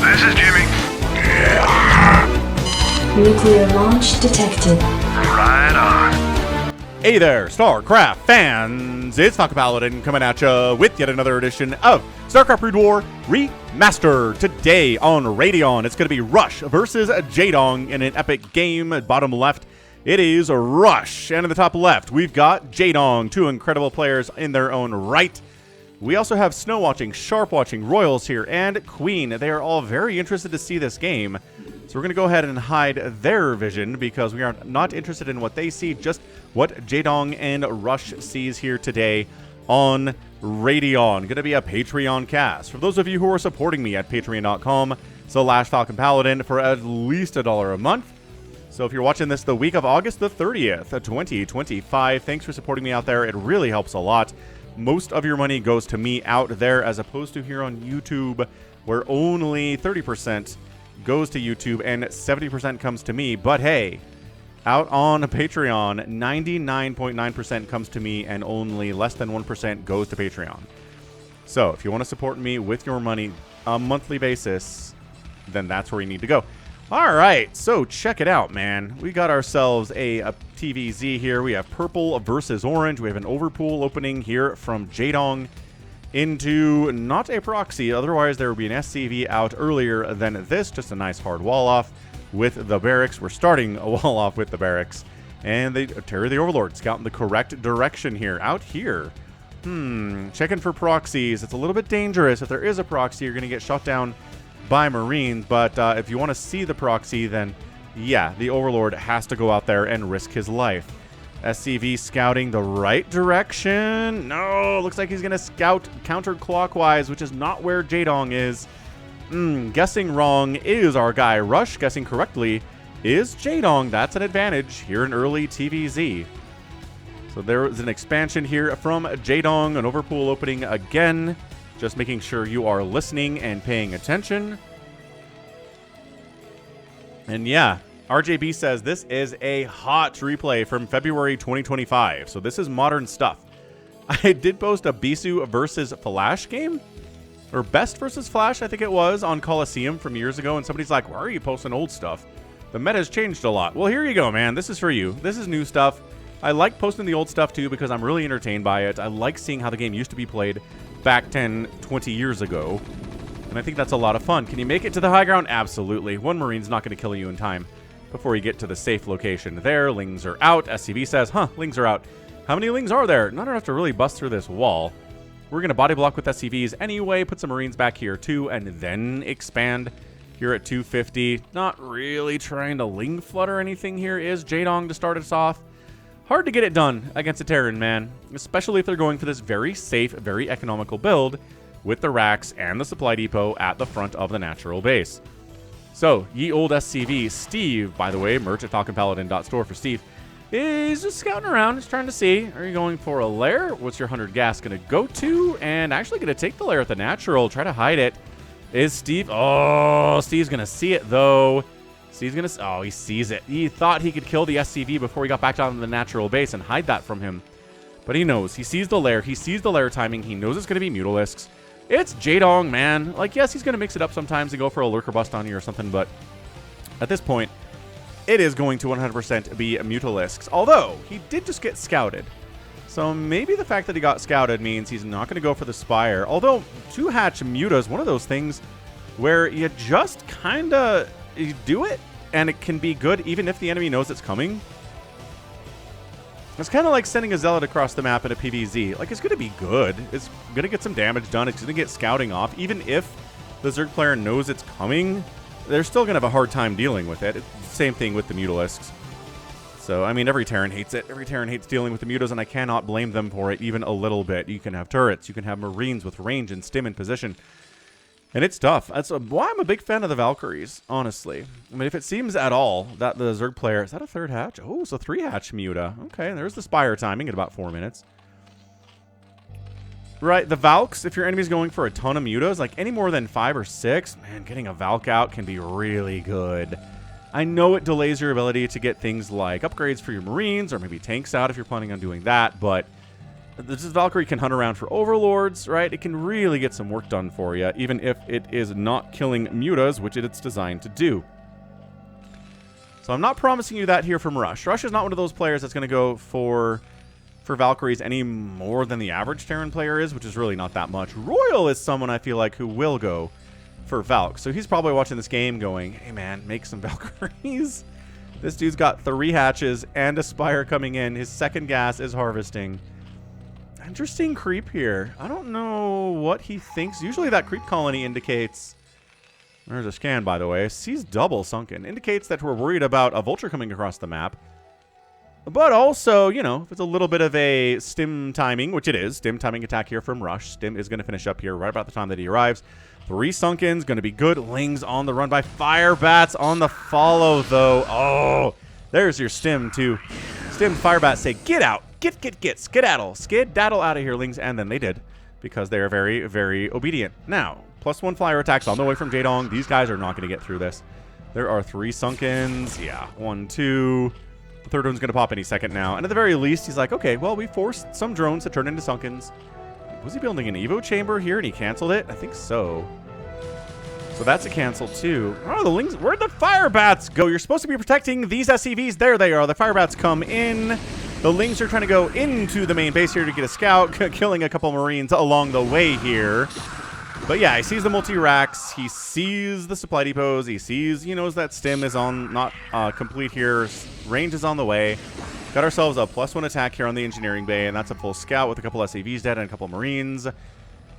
This is Jimmy. Nuclear launch detected. Right on. Hey there, StarCraft fans! It's Falcon Paladin coming at you with yet another edition of StarCraft Brood War Remastered. Today on Radeon, it's going to be Rush versus Jaedong in an epic game. Bottom left, it is Rush. And in the top left, we've got Jaedong, two incredible players in their own right. We also have Snow Watching, Sharp Watching, Royals here, and Queen. They are all very interested to see this game. So we're going to go ahead and hide their vision because we are not interested in what they see, just what Jaedong and Rush sees here today on Radeon. Going to be a Patreon cast. For those of you who are supporting me at patreon.com/Falcon Paladin for at least $1 a month. So if you're watching this the week of August the 30th, 2025, thanks for supporting me out there. It really helps a lot. Most of your money goes to me out there as opposed to here on YouTube, where only 30% goes to YouTube and 70% comes to me. But hey, out on Patreon, 99.9% comes to me and only less than 1% goes to Patreon. So if you want to support me with your money on a monthly basis, then that's where you need to go. All right, so check it out, man. We got ourselves a TVZ here. We have purple versus orange. We have an overpool opening here from Jaedong into not a proxy. Otherwise, there would be an SCV out earlier than this. Just a nice hard wall off with the barracks. We're starting a wall off with the barracks. And they Terry the Overlord scouting the correct direction here. Out here. Checking for proxies. It's a little bit dangerous. If there is a proxy, you're going to get shot down by Marines, but if you want to see the proxy, then yeah, the Overlord has to go out there and risk his life. SCV scouting the right direction. No, looks like he's going to scout counterclockwise, which is not where Jaedong is. Guessing wrong is our guy Rush. Guessing correctly is Jaedong. That's an advantage here in early TVZ. So there is an expansion here from Jaedong, an overpool opening again. Just making sure you are listening and paying attention. And yeah, RJB says this is a hot replay from February 2025. So this is modern stuff. I did post a Bisu versus Flash game. Or Best versus Flash, I think it was, on Coliseum from years ago. And somebody's like, why are you posting old stuff? The meta has changed a lot. Well, here you go, man. This is for you. This is new stuff. I like posting the old stuff, too, because I'm really entertained by it. I like seeing how the game used to be played back 10, 20 years ago. And I think that's a lot of fun. Can you make it to the high ground? Absolutely. One Marine's not going to kill you in time before you get to the safe location there. Lings are out. SCV says, Lings are out. How many Lings are there? Not enough to really bust through this wall. We're going to body block with SCVs anyway, put some Marines back here too, and then expand here at 250. Not really trying to Ling flood or anything here is Jaedong to start us off. Hard to get it done against a Terran, man, especially if they're going for this very safe, very economical build with the racks and the supply depot at the front of the natural base. So, ye old SCV, Steve, by the way, merch at falconpaladin.store for Steve, is just scouting around, just trying to see, are you going for a lair? What's your 100 gas going to go to? And actually going to take the lair at the natural, try to hide it. Is Steve? Oh, Steve's going to see it, though. Steve's going to... Oh, he sees it. He thought he could kill the SCV before he got back down to the natural base and hide that from him. But he knows. He sees the lair. He sees the lair timing. He knows it's going to be Mutalisks. It's Jaedong, man. Like, yes, he's going to mix it up sometimes and go for a lurker bust on you or something, but at this point, it is going to 100% be Mutalisks. Although, he did just get scouted. So maybe the fact that he got scouted means he's not going to go for the Spire. Although, 2-hatch Muta is one of those things where you just kind of... You do it, and it can be good even if the enemy knows it's coming. It's kind of like sending a Zealot across the map in a PvZ. Like, it's going to be good. It's going to get some damage done. It's going to get scouting off. Even if the Zerg player knows it's coming, they're still going to have a hard time dealing with it. It's the same thing with the Mutalisks. So, I mean, every Terran hates it. Every Terran hates dealing with the Mutas, and I cannot blame them for it even a little bit. You can have turrets. You can have Marines with range and stim in position. And it's tough. That's why I'm a big fan of the Valkyries, honestly. I mean, if it seems at all that the Zerg player... Is that a 3rd hatch? Oh, it's a 3-hatch Muta. Okay, there's the Spire timing at about 4 minutes. Right, the Valks, if your enemy's going for a ton of Mutas, like any more than 5 or 6, man, getting a Valk out can be really good. I know it delays your ability to get things like upgrades for your Marines or maybe tanks out if you're planning on doing that, but this Valkyrie can hunt around for overlords, right? It can really get some work done for you, even if it is not killing mutas, which it's designed to do. So I'm not promising you that here from Rush. Rush is not one of those players that's going to go for Valkyries any more than the average Terran player is, which is really not that much. Royal is someone I feel like who will go for Valk. So he's probably watching this game going, hey man, make some Valkyries. This dude's got 3 hatches and a Spire coming in. His second gas is harvesting. Interesting creep here. I don't know what he thinks. Usually that creep colony indicates... There's a scan, by the way. Sees double sunken. Indicates that we're worried about a vulture coming across the map. But also, you know, if it's a little bit of a stim timing, which it is. Stim timing attack here from Rush. Stim is going to finish up here right about the time that he arrives. 3 sunkens, going to be good. Lings on the run by Fire Bats on the follow, though. Oh, there's your Stim, too. Stim Fire Bats say, get out. Get. Skedaddle out of here, Lings. And then they did, because they are very, very obedient. Now, +1 flyer attacks on the way from Jaedong. These guys are not going to get through this. There are 3 sunkens. Yeah, 1, 2... The third one's going to pop any second now. And at the very least, he's like, okay, well, we forced some drones to turn into sunkens. Was he building an Evo chamber here and he canceled it? I think so. So that's a cancel too. Oh, the Lings, where'd the Fire Bats go? You're supposed to be protecting these SCVs. There they are. The Fire Bats come in. The Lings are trying to go into the main base here to get a scout, killing a couple Marines along the way here. But yeah, he sees the multi-racks. He sees the supply depots. He knows that Stim is on, not complete here. Range is on the way. Got ourselves a +1 attack here on the engineering bay, and that's a full scout with a couple SAVs dead and a couple Marines.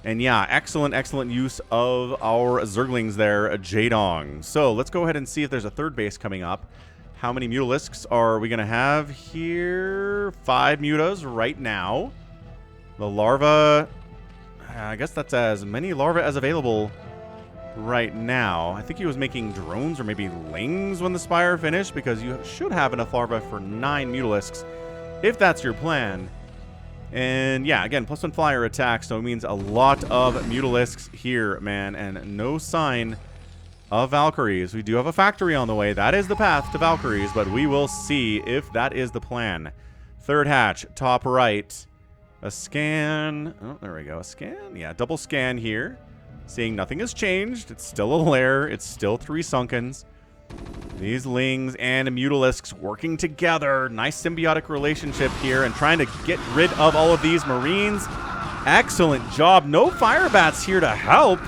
And yeah, excellent use of our Zerglings there, Jaedong. So let's go ahead and see if there's a third base coming up. How many Mutalisks are we going to have here? 5 mutas right now. The larva... I guess that's as many larvae as available right now. I think he was making drones or maybe Lings when the Spire finished, because you should have enough larvae for 9 Mutalisks, if that's your plan. And yeah, again, +1 flyer attack, so it means a lot of Mutalisks here, man, and no sign of Valkyries. We do have a factory on the way. That is the path to Valkyries, but we will see if that is the plan. Third hatch, top right. A scan. Oh, there we go. A scan. Yeah, double scan here. Seeing nothing has changed. It's still a lair. It's still 3 sunkens. These Lings and Mutalisks working together. Nice symbiotic relationship here and trying to get rid of all of these Marines. Excellent job. No Fire Bats here to help.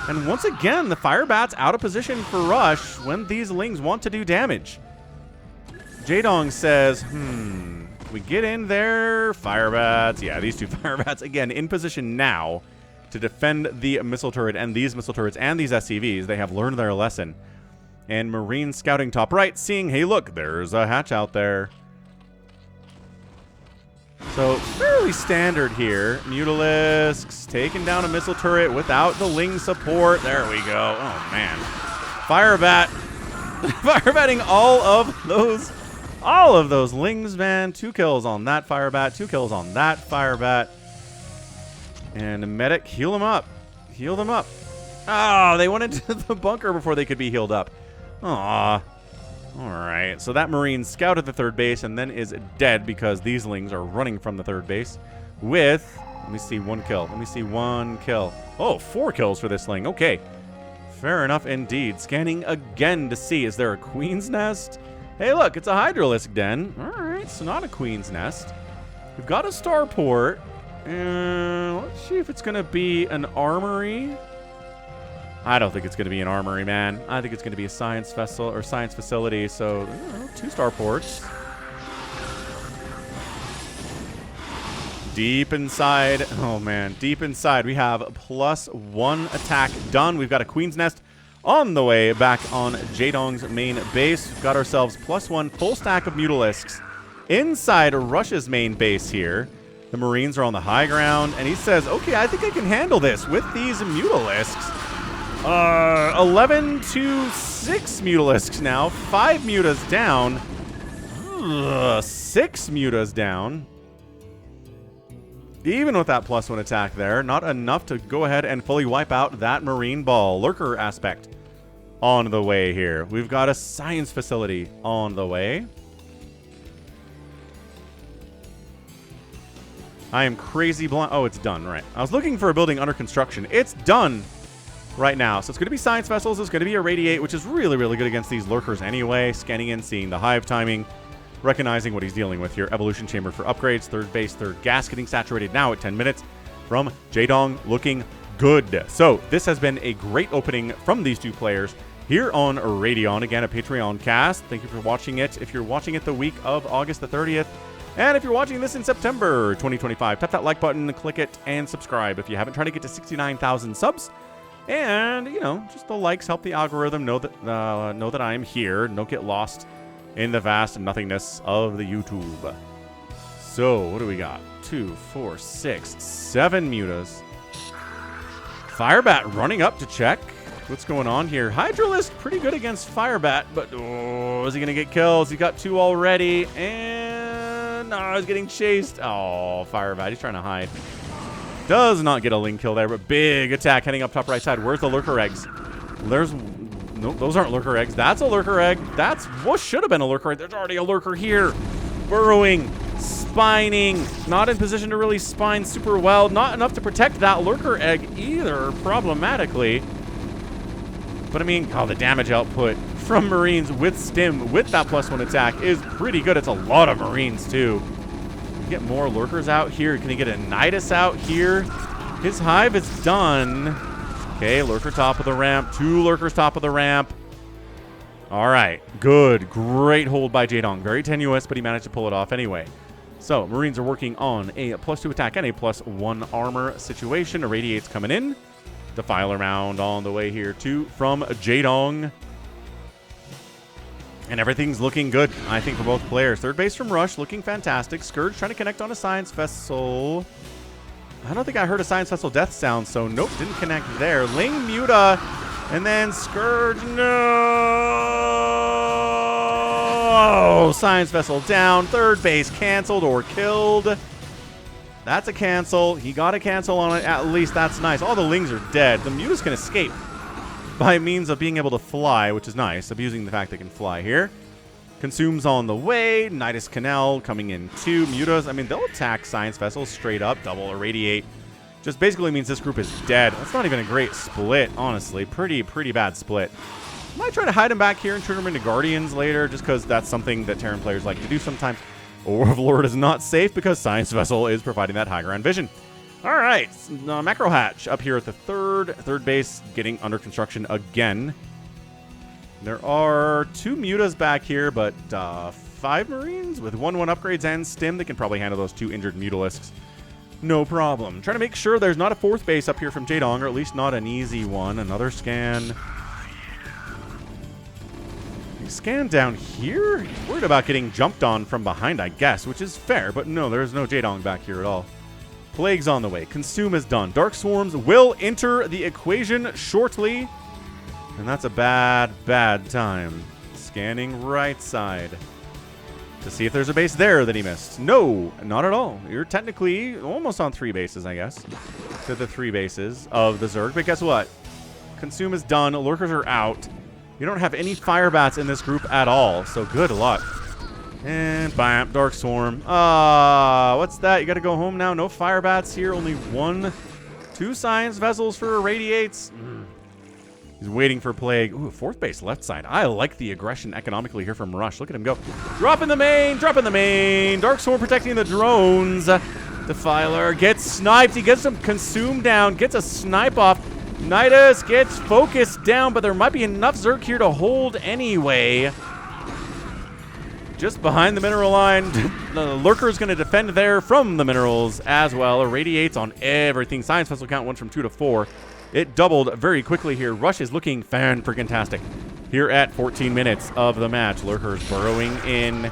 And once again, the Fire Bats out of position for Rush when these Lings want to do damage. Jaedong says, we get in there. Fire Bats. Yeah, these 2 Fire Bats, again, in position now to defend the missile turret and these missile turrets and these SCVs. They have learned their lesson. And Marine scouting top right, seeing, hey, look, there's a hatch out there. So, fairly standard here. Mutalisks taking down a missile turret without the Ling support. There we go. Oh, man. Fire Bat. Fire Batting all of those Lings, man. 2 kills on that Fire Bat. 2 kills on that Fire Bat. And Medic, heal them up. Heal them up. Oh, they went into the bunker before they could be healed up. Aw. Alright, so that Marine scouted the third base and then is dead because these Lings are running from the third base with, let me see, 1 kill. Let me see, 1 kill. Oh, 4 kills for this Ling. Okay. Fair enough indeed. Scanning again to see, is there a Queen's Nest? Hey, look, it's a Hydralisk Den. Alright, so not a Queen's Nest. We've got a starport. Let's see if it's going to be an armory. I don't think it's going to be an armory, man. I think it's going to be a science vessel or science facility. So, 2 starports. Deep inside. Oh, man. Deep inside. We have +1 attack done. We've got a Queen's Nest on the way back on Jaedong's main base. We've got ourselves +1 full stack of Mutalisks inside Rush's main base here. The Marines are on the high ground. And he says, okay, I think I can handle this with these Mutalisks. 11 to 6 Mutalisks now. 5 mutas down. 6 mutas down. Even with that +1 attack there, not enough to go ahead and fully wipe out that Marine ball. Lurker aspect on the way here. We've got a science facility on the way. I am crazy blind. Oh, it's done, right. I was looking for a building under construction. It's done right now. So it's going to be science vessels. It's going to be irradiate, which is really, really good against these lurkers anyway. Scanning in, seeing the hive timing, recognizing what he's dealing with here. Evolution chamber for upgrades. Third base, third gas getting saturated now at 10 minutes from Jaedong, looking good. So this has been a great opening from these two players here on Radeon. Again, a Patreon cast. Thank you for watching it. If you're watching it the week of August the 30th, and if you're watching this in September 2025, tap that like button, click it, and subscribe if you haven't. Trying to get to 69,000 subs. And, you know, just the likes help the algorithm know that I am here. Don't get lost in the vast nothingness of the YouTube. So, what do we got? 2, 4, 6, 7 mutas. Firebat running up to check. What's going on here? Hydralisk pretty good against Firebat, but oh, is he going to get kills? He got 2 already, and no, he's getting chased. Oh, Firebat, he's trying to hide. Does not get a Ling kill there, but big attack heading up top right side. Where's the lurker eggs? There's, nope, those aren't lurker eggs. That's a lurker egg. That's what should have been a lurker egg. There's already a lurker here. Burrowing, spining, not in position to really spine super well. Not enough to protect that lurker egg either, problematically. But I mean, oh, the damage output from Marines with Stim with that +1 attack is pretty good. It's a lot of Marines too. Get more lurkers out here. Can he get a Nidus out here? His hive is done. Okay, lurker top of the ramp. 2 lurkers top of the ramp. All right, good. Great hold by Jaedong. Very tenuous, but he managed to pull it off anyway. So, Marines are working on a +2 attack and a +1 armor situation. Irradiate's coming in. Defile around on the way here too from Jaedong. And everything's looking good, I think, for both players. Third base from Rush, looking fantastic. Scourge trying to connect on a Science Vessel. I don't think I heard a Science Vessel death sound, so nope, didn't connect there. Ling Muta, and then Scourge, no! Science Vessel down, third base canceled or killed. That's a cancel. He got a cancel on it, at least that's nice. All the Lings are dead. The Mutas can escape by means of being able to fly, which is nice. Abusing the fact they can fly here. Consumes on the way. Nidus Canal coming in too. Mutas, I mean, they'll attack Science Vessels straight up. Double Irradiate. Just basically means this group is dead. That's not even a great split, honestly. Pretty bad split. Might try to hide him back here and turn him into Guardians later, just because that's something that Terran players like to do sometimes. Overlord is not safe because Science Vessel is providing that high ground vision. All right, Macro Hatch up here at the third base, getting under construction again. There are 2 mutas back here, but 5 Marines with 1/1 upgrades and Stim. They can probably handle those 2 injured Mutalisks. No problem. Trying to make sure there's not a 4th base up here from Jaedong, or at least not an easy one. Another scan. Scan down here? Worried about getting jumped on from behind, I guess, which is fair, but no, there's no Jaedong back here at all. Plague's on the way. Consume is done. Dark Swarms will enter the equation shortly. And that's a bad time. Scanning right side to see if there's a base there that he missed. No, not at all. You're technically almost on 3 bases, I guess. To the 3 bases of the Zerg. But guess what? Consume is done. Lurkers are out. You don't have any Firebats in this group at all. So good luck. And bam, Dark Swarm. What's that? You got to go home now. No Firebats here. Only 2 Science Vessels for Irradiates. He's waiting for Plague. Ooh, 4th base left side. I like the aggression economically here from Rush. Look at him go. Drop in the main. Drop in the main. Dark Swarm protecting the drones. Defiler gets sniped. He gets him consumed down. Gets a snipe off. Nidus gets focused down, but there might be enough Zerg here to hold anyway. Just behind the mineral line. The Lurker is going to defend there from the minerals as well. Irradiates on everything. Science Vessel count went from 2 to 4. It doubled very quickly here. Rush is looking fan-freaking-tastic here at 14 minutes of the match. Lurkers burrowing in.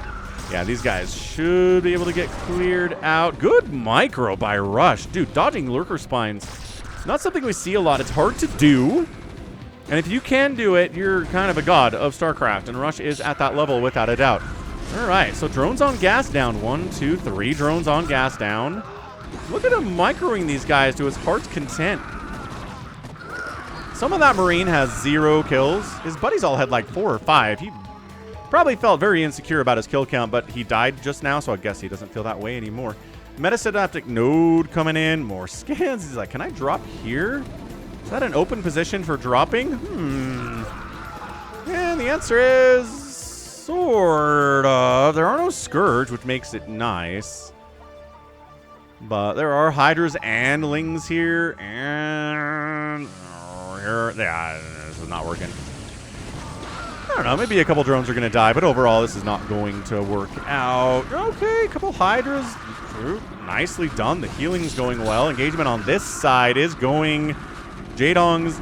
Yeah, these guys should be able to get cleared out. Good micro by Rush. Dude, dodging Lurker spines. Not something we see a lot. It's hard to do. And if you can do it, you're kind of a god of StarCraft. And Rush is at that level without a doubt. All right, so drones on gas down. 1, 2, 3 drones on gas down. Look at him microing these guys to his heart's content. Some of that Marine has 0 kills. His buddies all had like 4 or 5. He probably felt very insecure about his kill count, but he died just now, so I guess he doesn't feel that way anymore. Metasynaptic node coming in. More scans. He's like, can I drop here? Is that an open position for dropping? And the answer is sort of. There are no Scourge, which makes it nice. But there are Hydras and Lings here. And here. Yeah, this is not working. I don't know. Maybe a couple drones are going to die. But overall, this is not going to work out. Okay, a couple Hydras. Nicely done. The healing's going well. Engagement on this side is going Jaedong's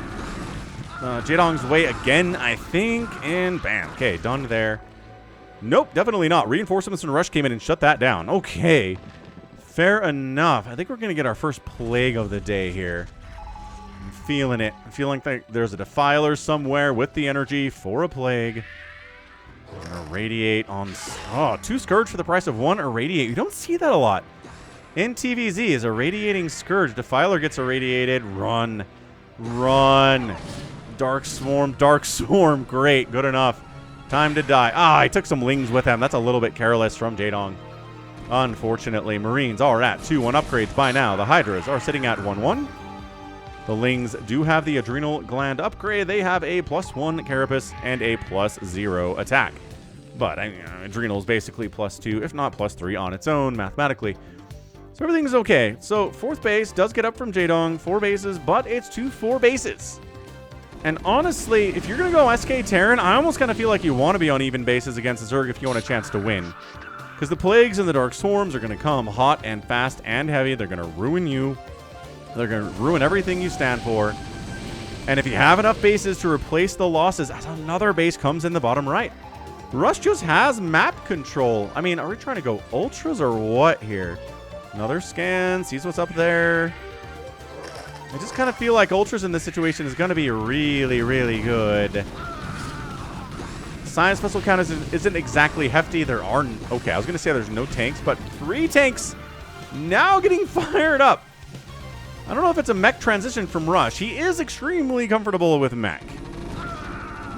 way again, I think. And bam. Okay, done there. Nope, definitely not. Reinforcements and Rush came in and shut that down. Okay. Fair enough. I think we're going to get our first plague of the day here. I'm feeling it. I'm feeling like there's a Defiler somewhere with the energy for a plague. We're going to radiate on... Oh, 2 Scourge for the price of 1 Irradiate. You don't see that a lot. In TVZ is a Radiating Scourge. Defiler gets irradiated. Run. Run. Dark Swarm. Dark Swarm. Great. Good enough. Time to die. Ah, I took some Lings with him. That's a little bit careless from Jaedong. Unfortunately, Marines are at 2-1 upgrades by now. The Hydras are sitting at 1-1. The Lings do have the Adrenal Gland upgrade. They have a +1 Carapace and a +0 attack. But Adrenal is basically +2, if not +3 on its own, mathematically. So everything's okay. So 4th base does get up from Jaedong. 4 bases, but it's 2 4 bases. And honestly, if you're going to go SK Terran, I almost kind of feel like you want to be on even bases against the Zerg if you want a chance to win. Because the Plagues and the Dark Swarms are going to come hot and fast and heavy. They're going to ruin you. They're going to ruin everything you stand for. And if you have enough bases to replace the losses, another base comes in the bottom right. Rush just has map control. I mean, are we trying to go Ultras or what here? Another scan, sees what's up there. I just kind of feel like Ultras in this situation is going to be really, really good. Science Vessel count isn't exactly hefty. There are... Okay, I was going to say there's no tanks, but 3 tanks now getting fired up. I don't know if it's a mech transition from Rush. He is extremely comfortable with mech.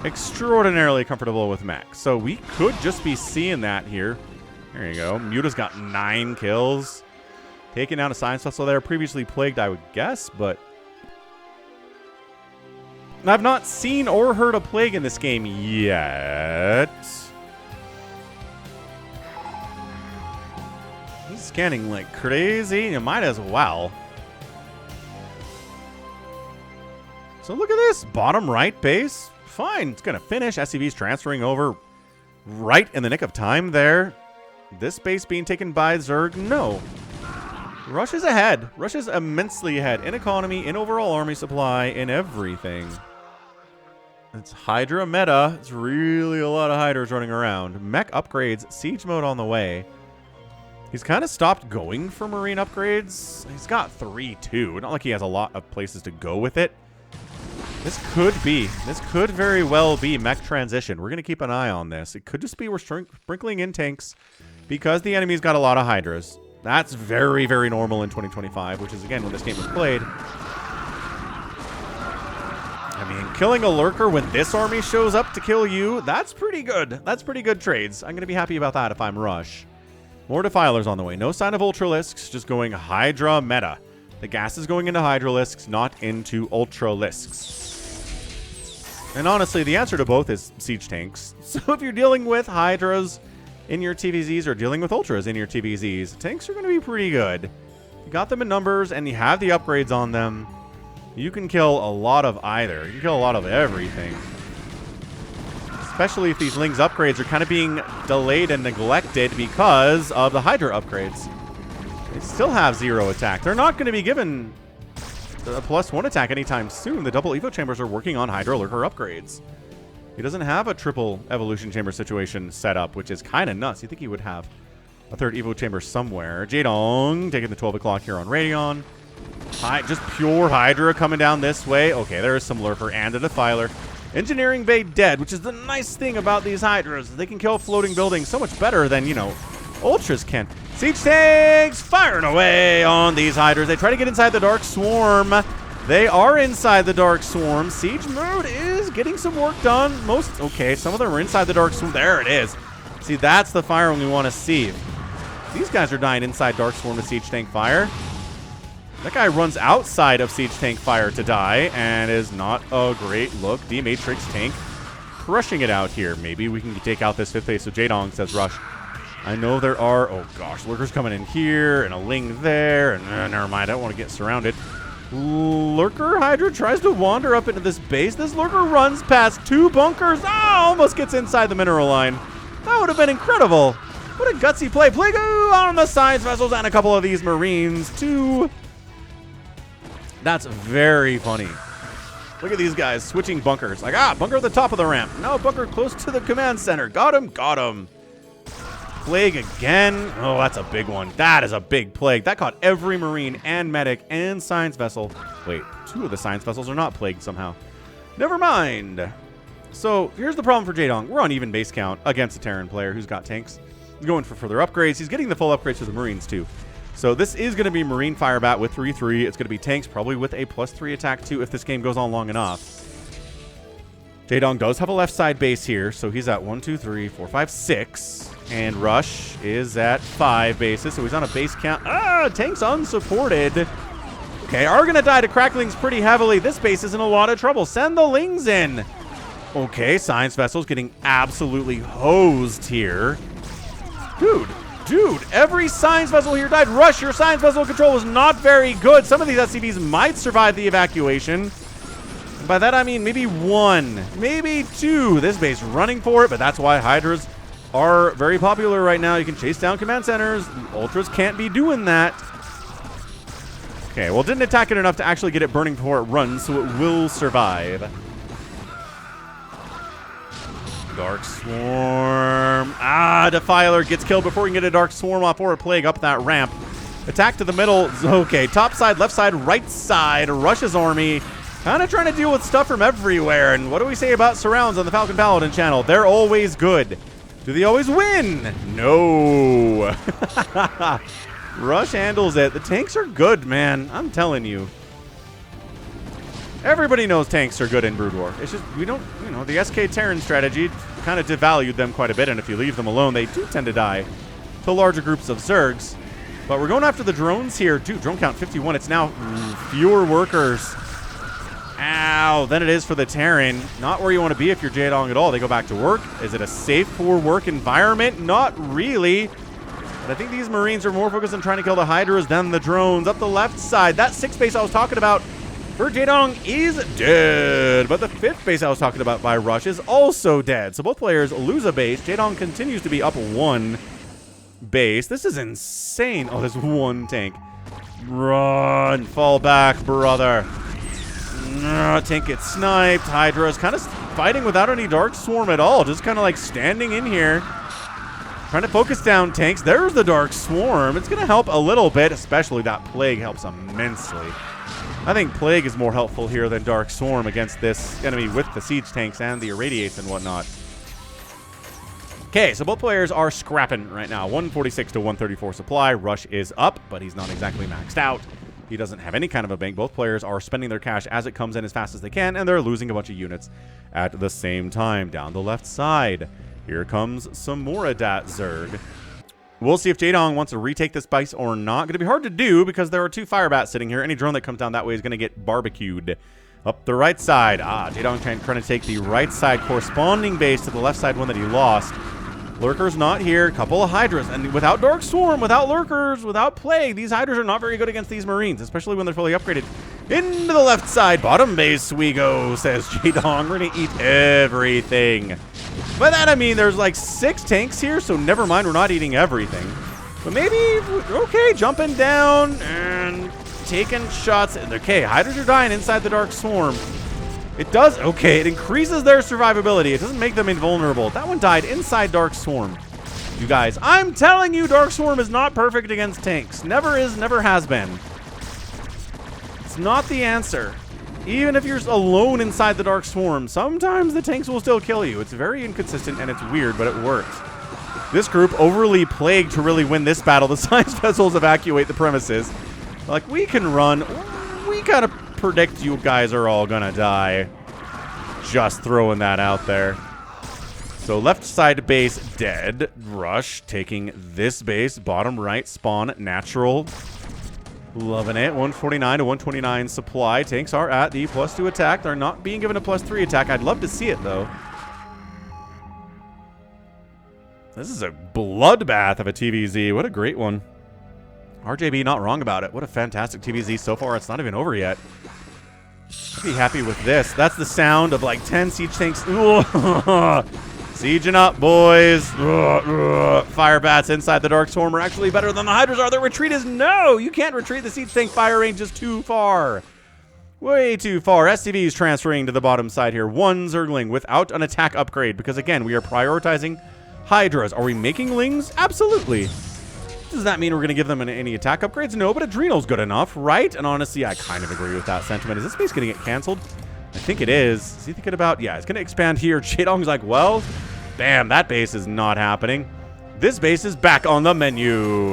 Extraordinarily comfortable with mech. So we could just be seeing that here. There you go. Muta's got 9 kills. Taking down a Science Vessel there. Previously plagued, I would guess, but... I've not seen or heard a plague in this game yet. He's scanning like crazy. You might as well. So look at this. Bottom right base. Fine. It's going to finish. SCV's transferring over right in the nick of time there. This base being taken by Zerg? No. Rush is ahead. Rush is immensely ahead in economy, in overall army supply, in everything. It's Hydra meta. It's really a lot of Hydras running around. Mech upgrades. Siege mode on the way. He's kind of stopped going for Marine upgrades. He's got 3 too. Not like he has a lot of places to go with it. This could very well be mech transition. We're going to keep an eye on this. It could just be we're sprinkling in tanks because the enemy's got a lot of Hydras. That's very, very normal in 2025, which is, again, when this game was played. I mean, killing a Lurker when this army shows up to kill you, that's pretty good. That's pretty good trades. I'm going to be happy about that if I'm Rush. More Defilers on the way. No sign of Ultralisks, just going Hydra meta. The gas is going into Hydralisks, not into Ultralisks. And honestly, the answer to both is siege tanks. So if you're dealing with Hydras in your TVZs or dealing with Ultras in your TVZs, tanks are going to be pretty good. You got them in numbers and you have the upgrades on them. You can kill a lot of either. You can kill a lot of everything. Especially if these Lings upgrades are kind of being delayed and neglected because of the Hydra upgrades. They still have 0 attack. They're not going to be given a +1 attack anytime soon. The double Evo Chambers are working on Hydra Lurker upgrades. He doesn't have a triple Evolution Chamber situation set up, which is kind of nuts. You think he would have a 3rd Evo Chamber somewhere. Jaedong taking the 12 o'clock here on Radeon. Just pure Hydra coming down this way. Okay, there is some Lurker and a Defiler. Engineering Bay dead, which is the nice thing about these Hydras. They can kill floating buildings so much better than, you know, Ultras can. Siege tanks firing away on these Hydras. They try to get inside the Dark Swarm. They are inside the Dark Swarm. Siege mode is getting some work done. Okay, some of them are inside the Dark Swarm. There it is. See, that's the firing we want to see. These guys are dying inside Dark Swarm to Siege Tank Fire. That guy runs outside of Siege Tank Fire to die and is not a great look. D-Matrix Tank crushing it out here. Maybe we can take out this 5th base. So Jaedong says rush. I know there are, oh gosh, lurkers coming in here and a Ling there. And never mind, I don't want to get surrounded. Lurker Hydra tries to wander up into this base. This lurker runs past 2 bunkers. Ah, almost gets inside the mineral line. That would have been incredible. What a gutsy play. Plague on the science vessels and a couple of these Marines too. That's very funny. Look at these guys switching bunkers. Like, bunker at the top of the ramp. No, bunker close to the command center. Got him, got him. Plague again. Oh, that's a big one. That is a big plague. That caught every Marine and medic and science vessel. Wait, 2 of the science vessels are not plagued somehow. Never mind. So here's the problem for Jaedong. We're on even base count against a Terran player who's got tanks. He's going for further upgrades. He's getting the full upgrades to the Marines too. So this is going to be Marine Firebat with 3-3. It's going to be tanks probably with a +3 attack too if this game goes on long enough. Jaedong does have a left side base here, so he's at 1, 2, 3, 4, 5, 6. And Rush is at 5 bases, so he's on a base count. Tanks unsupported. Okay, are going to die to Cracklings pretty heavily. This base is in a lot of trouble. Send the Lings in. Okay, Science Vessel's getting absolutely hosed here. Dude, every Science Vessel here died. Rush, your Science Vessel control was not very good. Some of these SCVs might survive the evacuation. By that, I mean maybe 1, maybe 2. This base running for it, but that's why Hydras are very popular right now. You can chase down command centers. Ultras can't be doing that. Okay, well, didn't attack it enough to actually get it burning before it runs, so it will survive. Dark Swarm. Defiler gets killed before he can get a Dark Swarm off or a Plague up that ramp. Attack to the middle. Okay, top side, left side, right side. Rush's army. Kind of trying to deal with stuff from everywhere. And what do we say about surrounds on the Falcon Paladin channel? They're always good. Do they always win? No. Rush handles it. The tanks are good, man. I'm telling you. Everybody knows tanks are good in Brood War. It's just, we don't, the SK Terran strategy kind of devalued them quite a bit. And if you leave them alone, they do tend to die to larger groups of Zergs. But we're going after the drones here. Dude, drone count 51. It's now fewer workers. Ow, then it is for the Terran. Not where you want to be if you're Jaedong at all. They go back to work. Is it a safe for work environment? Not really. But I think these Marines are more focused on trying to kill the Hydras than the drones. Up the left side, that 6th base I was talking about for Jaedong is dead. But the 5th base I was talking about by Rush is also dead. So both players lose a base. Jaedong continues to be up 1 base. This is insane. Oh, there's 1 tank. Run. Fall back, brother. Tank gets sniped. Hydra is kind of fighting without any Dark Swarm at all. Just kind of like standing in here. Trying to focus down tanks. There's the Dark Swarm. It's going to help a little bit. Especially that Plague helps immensely. I think Plague is more helpful here than Dark Swarm against this enemy with the Siege tanks and the Irradiates and whatnot. Okay, so both players are scrapping right now. 146 to 134 supply. Rush is up, but he's not exactly maxed out. He doesn't have any kind of a bank. Both players are spending their cash as it comes in as fast as they can, and they're losing a bunch of units at the same time. Down the left side, here comes some more Adat Zerg. We'll see if Jaedong wants to retake this base or not. Going to be hard to do because there are 2 Firebats sitting here. Any drone that comes down that way is going to get barbecued. Up the right side. Jaedong trying to take the right side corresponding base to the left side one that he lost. Lurkers not here. Couple of Hydras. And without Dark Swarm, without Lurkers, without Plague, these Hydras are not very good against these Marines, especially when they're fully upgraded. Into the left side. Bottom base we go, says Jaedong. We're going to eat everything. By that, I mean there's like 6 tanks here, so never mind, we're not eating everything. But maybe, okay, jumping down and taking shots. Okay, Hydras are dying inside the Dark Swarm. It does, okay, it increases their survivability. It doesn't make them invulnerable. That one died inside Dark Swarm. You guys, I'm telling you, Dark Swarm is not perfect against tanks. Never is, never has been. It's not the answer. Even if you're alone inside the Dark Swarm, sometimes the tanks will still kill you. It's very inconsistent and it's weird, but it works. This group overly plagued to really win this battle. The Science Vessels evacuate the premises. Like, we can run. We kind of predict you guys are all gonna die. Just throwing that out there. So left side base dead. Rush taking this base. Bottom right spawn natural. Loving it. 149 to 129 supply. Tanks are at the +2 attack. They're not being given a +3 attack. I'd love to see it, though. This is a bloodbath of a TVZ. What a great one. RJB not wrong about it. What a fantastic TVZ so far. It's not even over yet. I'd be happy with this. That's the sound of like 10 siege tanks. Sieging up, boys. Fire bats inside the Dark Storm are actually better than the Hydras are. The retreat is no. You can't retreat. The siege tank fire range is too far. Way too far. SCVs transferring to the bottom side here. One Zergling without an attack upgrade because, again, we are prioritizing Hydras. Are we making Lings? Absolutely. Does that mean we're going to give them any attack upgrades? No, but Adrenal's good enough, right? And honestly, I kind of agree with that sentiment. Is this base going to get canceled? I think it is. Is he thinking about... Yeah, it's going to expand here. Jaedong's like, well, bam, that base is not happening. This base is back on the menu.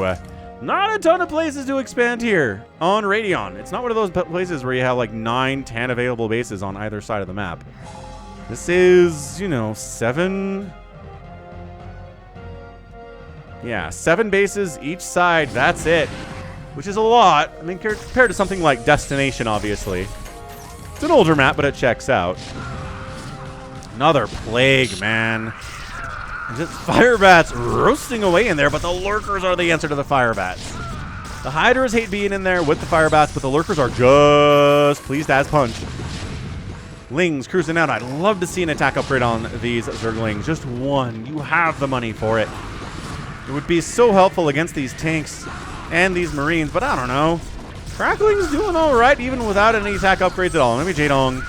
Not a ton of places to expand here on Radeon. It's not one of those places where you have like 9, 10 available bases on either side of the map. This is, you know, 7... Yeah, 7 bases each side. That's it. Which is a lot. I mean, compared to something like Destination, obviously. It's an older map, but it checks out. Another plague, man. Just fire bats roasting away in there, but the lurkers are the answer to the fire bats. The Hydras hate being in there with the fire bats, but the lurkers are just pleased as punch. Lings cruising out. I'd love to see an attack upgrade on these Zerglings. Just one. You have the money for it. It would be so helpful against these tanks and these Marines, but I don't know. Crackling's doing all right, even without any attack upgrades at all. Maybe Jaedong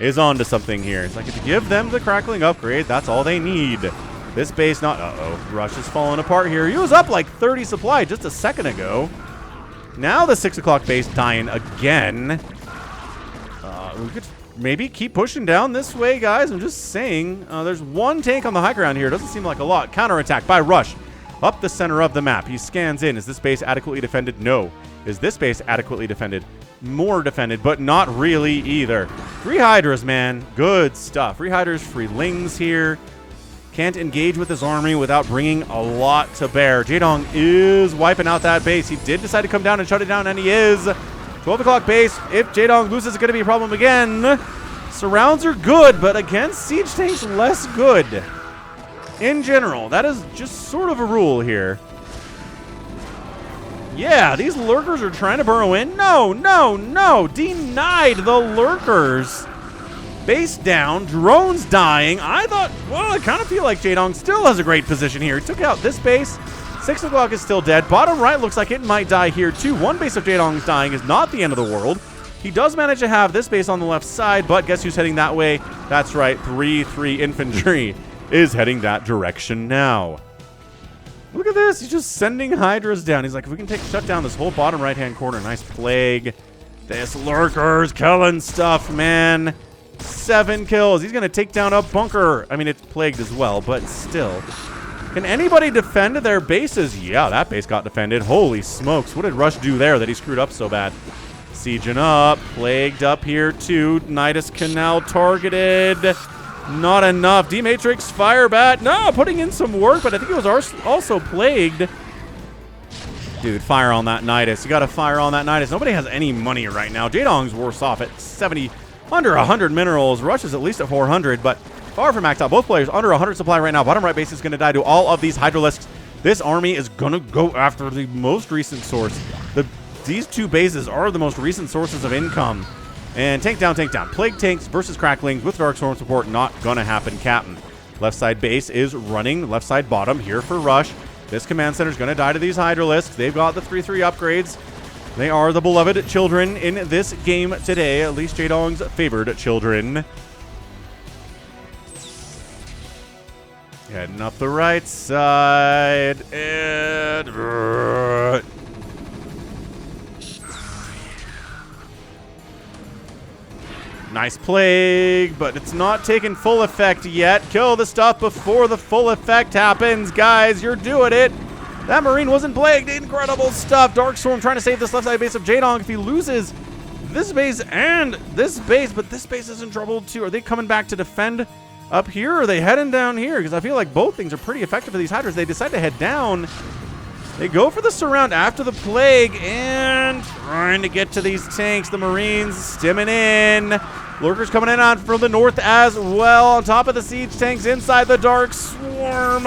is on to something here. It's like if you give them the Crackling upgrade, that's all they need. This base not... Uh-oh. Rush is falling apart here. He was up like 30 supply just a second ago. Now the 6 o'clock base dying again. We could maybe keep pushing down this way, guys. I'm just saying. There's one tank on the high ground here. Doesn't seem like a lot. Counterattack by Rush. Up the center of the map. He scans in. Is this base adequately defended? No. Is this base adequately defended? More defended, but not really either. 3 Hydras, man. Good stuff. 3 Hydras, free Lings here. Can't engage with his army without bringing a lot to bear. Jaedong is wiping out that base. He did decide to come down and shut it down, and he is. 12 o'clock base. If Jaedong loses, it's going to be a problem again. Surrounds are good, but against siege tanks, less good. In general, that is just sort of a rule here. Yeah, these lurkers are trying to burrow in. No, no, no. Denied the lurkers. Base down. Drones dying. I thought, well, I kind of feel like Jaedong still has a great position here. He took out this base. 6 o'clock is still dead. Bottom right looks like it might die here too. One base of Jaedong's dying is not the end of the world. He does manage to have this base on the left side, but guess who's heading that way? That's right, 3-3 infantry is heading that direction now. Look at this. He's just sending Hydras down. He's like, if we can shut down this whole bottom right-hand corner. Nice plague. This lurkers killing stuff, man. 7 kills. He's going to take down a bunker. I mean, it's plagued as well, but still. Can anybody defend their bases? Yeah, that base got defended. Holy smokes. What did Rush do there that he screwed up so bad? Sieging up. Plagued up here, too. Nidus Canal targeted. Not enough. D-Matrix, Fire Bat. No, putting in some work, but I think it was also plagued. Dude, fire on that Nidus. You got to fire on that Nidus. Nobody has any money right now. Jaedong's worse off at 70, under 100 minerals. Rush is at least at 400, but far from maxed out. Both players under 100 supply right now. Bottom right base is going to die to all of these Hydralisks. This army is going to go after the most recent source. These 2 bases are the most recent sources of income. And tank down, tank down. Plague tanks versus Cracklings with Dark Storm support. Not going to happen, Captain. Left side base is running. Left side bottom here for Rush. This command center is going to die to these Hydralisks. They've got the 3-3 upgrades. They are the beloved children in this game today. At least Jaedong's favored children. Heading up the right side. And... Nice plague, but it's not taking full effect yet. Kill the stuff before the full effect happens. Guys, you're doing it. That Marine wasn't plagued. Incredible stuff. Dark Storm trying to save this left side base of Jaedong. If he loses this base and this base, but this base is in trouble too. Are they coming back to defend up here, or are they heading down here? Because I feel like both things are pretty effective for these Hydras. They decide to head down. They go for the surround after the Plague and trying to get to these tanks. The Marines stimming in. Lurkers coming in on from the north as well. On top of the siege tanks inside the Dark Swarm.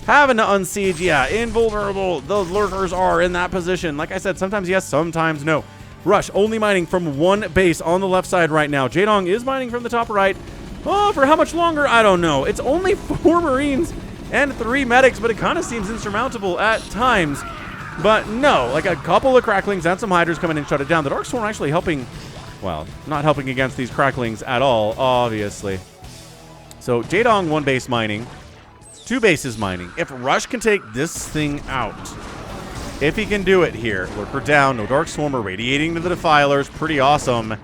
Having to unsiege. Yeah, invulnerable. Those Lurkers are in that position. Like I said, sometimes yes, sometimes no. Rush only mining from one base on the left side right now. Jaedong is mining from the top right. Oh, for how much longer? I don't know. It's only 4 Marines and 3 medics, but it kind of seems insurmountable at times. But no, like a couple of cracklings and some Hydras coming in and shut it down. The Dark Swarm actually helping, well, not helping against these cracklings at all, obviously. So Jaedong 1 base mining, 2 bases mining. If Rush can take this thing out, if he can do it here, Lurker down, no Dark Swarmer radiating to the Defilers, pretty awesome.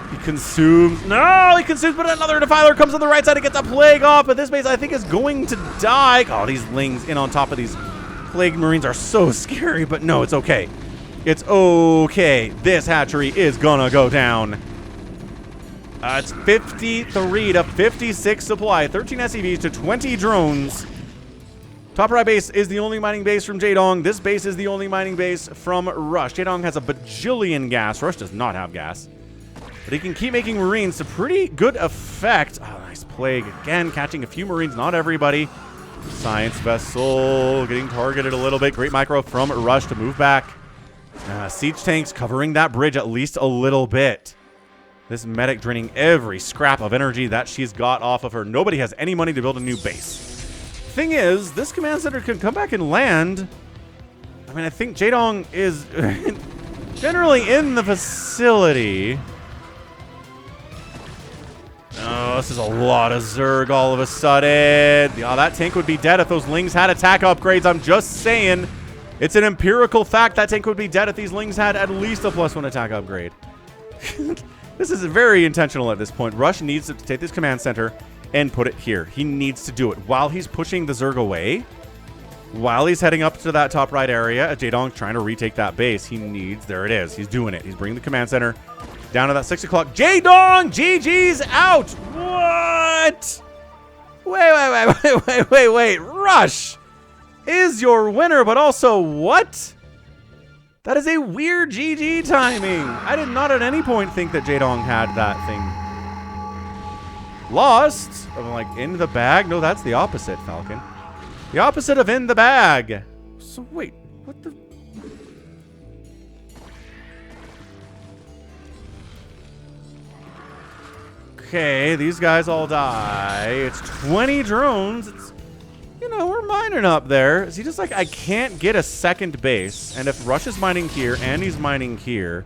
He consumes. No, he consumes, but another Defiler comes on the right side to get the Plague off. But this base, I think, is going to die. Oh, these Lings in on top of these Plague Marines are so scary, but no, it's okay. It's okay. This hatchery is gonna go down. It's 53 to 56 supply, 13 SCVs to 20 drones. Top right base is the only mining base from Jaedong. This base is the only mining base from Rush. Jaedong has a bajillion gas. Rush does not have gas. But he can keep making Marines to pretty good effect. Oh, nice Plague. Again, catching a few Marines, not everybody. Science Vessel getting targeted a little bit. Great micro from Rush to move back. Siege tanks covering that bridge at least a little bit. This medic draining every scrap of energy that she's got off of her. Nobody has any money to build a new base. Thing is, this command center can come back and land. I mean, I think Jaedong is generally in the facility. Oh, this is a lot of Zerg all of a sudden. Oh, that tank would be dead if those Lings had attack upgrades. I'm just saying. It's an empirical fact that tank would be dead if these Lings had at least a +1 attack upgrade. This is very intentional at this point. Rush needs to take this command center and put it here. He needs to do it while he's pushing the Zerg away. While he's heading up to that top right area, Jaedong trying to retake that base. He needs, there it is. He's doing it. He's bringing the command center down to that 6 o'clock. Jaedong, GG's out. What? Wait. Rush is your winner, but also what? That is a weird GG timing. I did not at any point think that Jaedong had that thing lost. I'm like, in the bag? No, that's the opposite, Falcon. The opposite of in the bag. So wait, what the? Okay, these guys all die. It's 20 drones. It's, you know, we're mining up there. Is he just like, I can't get a second base, and if Rush is mining here and he's mining here,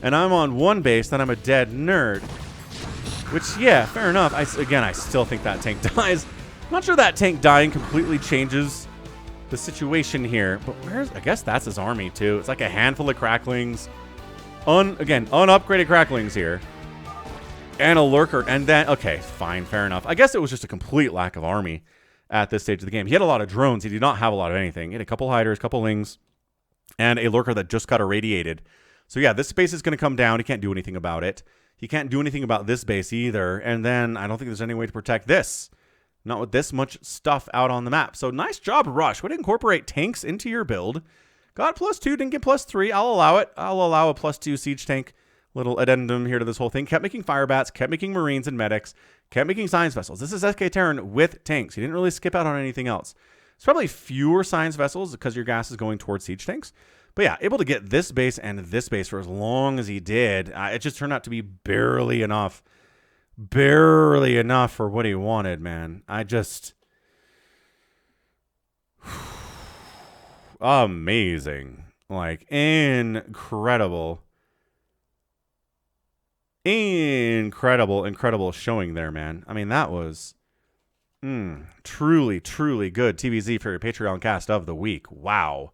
and I'm on one base, then I'm a dead nerd. Which, yeah, fair enough. Again, I still think that tank dies. I'm not sure that tank dying completely changes the situation here, but where's, I guess that's his army too. It's like a handful of cracklings. Again, unupgraded cracklings here. And a lurker, and then, okay, fine, fair enough. I guess it was just a complete lack of army at this stage of the game. He had a lot of drones. He did not have a lot of anything. He had a couple hiders, couple lings, and a lurker that just got irradiated. So yeah, this base is going to come down. He can't do anything about it. He can't do anything about this base either. And then I don't think there's any way to protect this. Not with this much stuff out on the map. So nice job, Rush. Way to incorporate tanks into your build. Got +2, didn't get +3. I'll allow it. I'll allow a +2 siege tank. Little addendum here to this whole thing. Kept making fire bats, kept making Marines and medics, kept making science vessels. This is SK Terran with tanks. He didn't really skip out on anything else. It's probably fewer science vessels because your gas is going towards siege tanks. But yeah, able to get this base and this base for as long as he did. It just turned out to be barely enough. Barely enough for what he wanted, man. I just... amazing. Like, incredible. Incredible showing there, man. I mean, that was truly good TVZ for your Patreon cast of the week. Wow.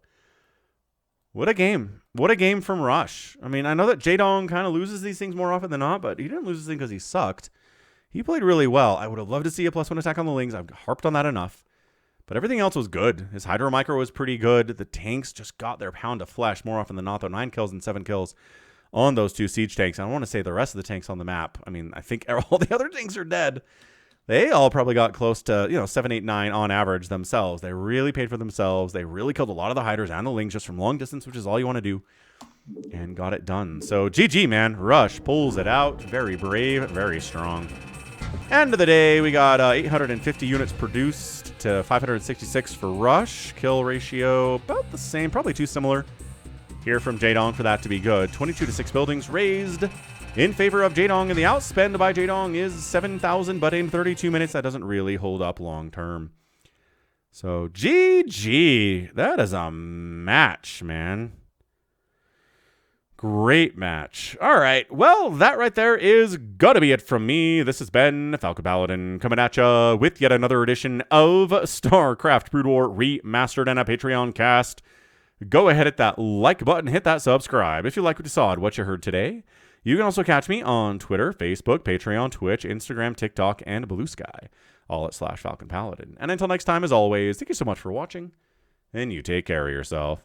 What a game. What a game from Rush. I mean, I know that Jaedong kind of loses these things more often than not, but he didn't lose this thing because he sucked. He played really well. I would have loved to see a +1 attack on the Lings. I've harped on that enough. But everything else was good. His Hydro Micro was pretty good. The tanks just got their pound of flesh more often than not, though. 9 kills and 7 kills on those 2 siege tanks. I don't want to say the rest of the tanks on the map. I mean, I think all the other tanks are dead. they all probably got close to, 7, 8, 9 on average themselves. They really paid for themselves. They really killed a lot of the hiders and the lings just from long distance, which is all you want to do, and got it done. So GG, man. Rush pulls it out. Very brave, very strong. End of the day, we got 850 units produced to 566 for Rush. Kill ratio about the same, probably too similar here from Jaedong for that to be good. 22 to 6 buildings raised in favor of Jaedong, and the outspend by Jaedong is 7,000, but in 32 minutes, that doesn't really hold up long term. So GG. That is a match, man. Great match. All right. Well, that right there is going to be it from me. This has been Falcon Paladin coming at you with yet another edition of StarCraft Brood War Remastered and a Patreon cast. Go ahead, hit that like button, hit that subscribe if you like what you saw and what you heard today. You can also catch me on Twitter, Facebook, Patreon, Twitch, Instagram, TikTok, and Blue Sky, all at /Falcon Paladin. And until next time, as always, thank you so much for watching, and you take care of yourself.